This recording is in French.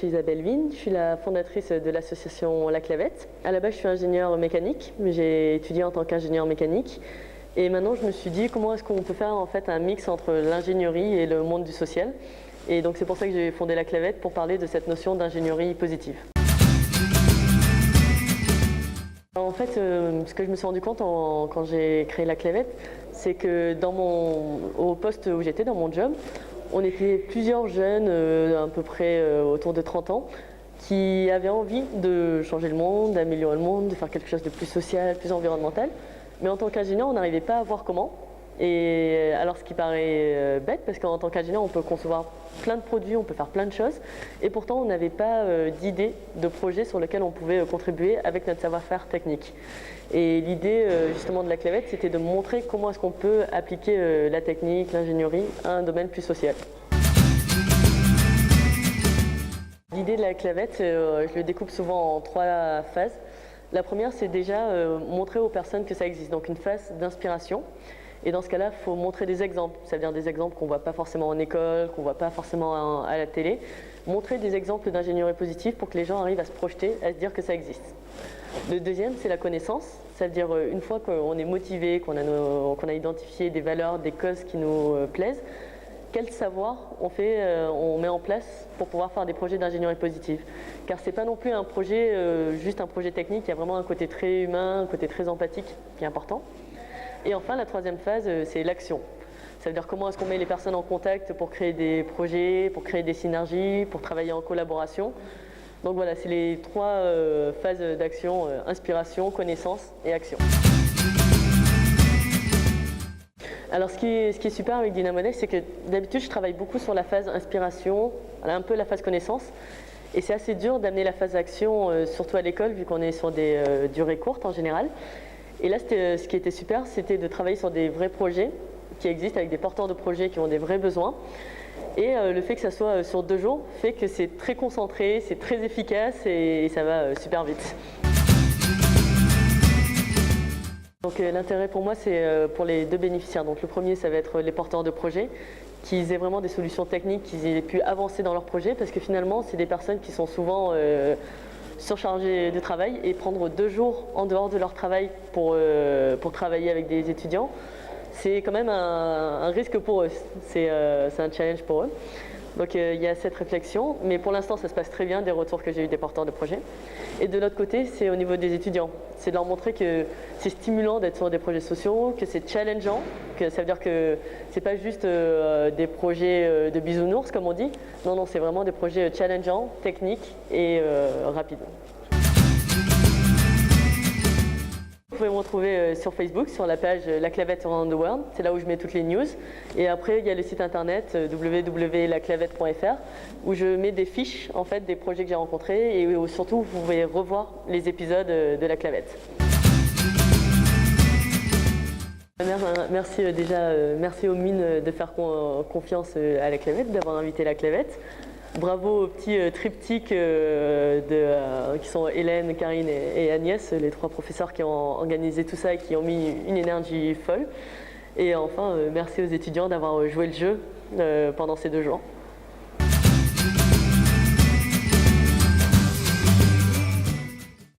suis Isabelle Vigne, je suis la fondatrice de l'association La Clavette. À la base, je suis ingénieure mécanique, j'ai étudié en tant qu'ingénieure mécanique. Et maintenant, je me suis dit comment est-ce qu'on peut faire en fait un mix entre l'ingénierie et le monde du social. Et donc c'est pour ça que j'ai fondé La Clavette, pour parler de cette notion d'ingénierie positive. En fait, ce que je me suis rendu compte quand j'ai créé La Clavette, c'est que au poste où j'étais, dans mon job, on était plusieurs jeunes, à peu près autour de 30 ans, qui avaient envie de changer le monde, d'améliorer le monde, de faire quelque chose de plus social, plus environnemental. Mais en tant qu'ingénieur, on n'arrivait pas à voir comment. Et alors, ce qui paraît bête, parce qu'en tant qu'ingénieur, on peut concevoir plein de produits, on peut faire plein de choses, et pourtant on n'avait pas d'idée de projet sur lequel on pouvait contribuer avec notre savoir-faire technique. Et l'idée justement de La Clavette, c'était de montrer comment est-ce qu'on peut appliquer la technique, l'ingénierie à un domaine plus social. L'idée de La Clavette, je le découpe souvent en 3 phases. La première, c'est déjà montrer aux personnes que ça existe, donc une phase d'inspiration. Et dans ce cas-là, il faut montrer des exemples, c'est-à-dire des exemples qu'on ne voit pas forcément en école, qu'on ne voit pas forcément à la télé. Montrer des exemples d'ingénierie positive pour que les gens arrivent à se projeter, à se dire que ça existe. Le deuxième, c'est la connaissance, c'est-à-dire une fois qu'on est motivé, qu'on a identifié des valeurs, des causes qui nous plaisent, quel savoir on met en place pour pouvoir faire des projets d'ingénierie positive. Car ce n'est pas non plus un projet, juste un projet technique, il y a vraiment un côté très humain, un côté très empathique qui est important. Et enfin, la troisième phase, c'est l'action. Ça veut dire comment est-ce qu'on met les personnes en contact pour créer des projets, pour créer des synergies, pour travailler en collaboration. Donc voilà, c'est les 3 phases d'action, inspiration, connaissance et action. Alors ce qui est super avec Dynamodel, c'est que d'habitude je travaille beaucoup sur la phase inspiration, un peu la phase connaissance. Et c'est assez dur d'amener la phase action, surtout à l'école, vu qu'on est sur des durées courtes en général. Et là, ce qui était super, c'était de travailler sur des vrais projets qui existent, avec des porteurs de projets qui ont des vrais besoins. Et le fait que ça soit sur 2 jours fait que c'est très concentré, c'est très efficace et ça va super vite. Donc l'intérêt pour moi, c'est pour les 2 bénéficiaires. Donc le premier, ça va être les porteurs de projets, qu'ils aient vraiment des solutions techniques, qu'ils aient pu avancer dans leur projet, parce que finalement, c'est des personnes qui sont souvent surchargés de travail, et prendre 2 jours en dehors de leur travail pour travailler avec des étudiants, c'est quand même un risque pour eux, c'est un challenge pour eux. Donc il y a cette réflexion, mais pour l'instant ça se passe très bien, des retours que j'ai eu des porteurs de projets. Et de l'autre côté, c'est au niveau des étudiants, c'est de leur montrer que c'est stimulant d'être sur des projets sociaux, que c'est challengeant, que ça veut dire que c'est pas juste des projets de bisounours comme on dit, non, c'est vraiment des projets challengeants, techniques et rapides. Vous pouvez me retrouver sur Facebook, sur la page La Clavette Around the World, c'est là où je mets toutes les news. Et après, il y a le site internet www.laclavette.fr où je mets des fiches en fait, des projets que j'ai rencontrés et où surtout vous pouvez revoir les épisodes de La Clavette. Merci merci aux mines de faire confiance à La Clavette, d'avoir invité La Clavette. Bravo aux petits triptyques qui sont Hélène, Karine et Agnès, les 3 professeurs qui ont organisé tout ça et qui ont mis une énergie folle. Et enfin, merci aux étudiants d'avoir joué le jeu pendant ces 2 jours.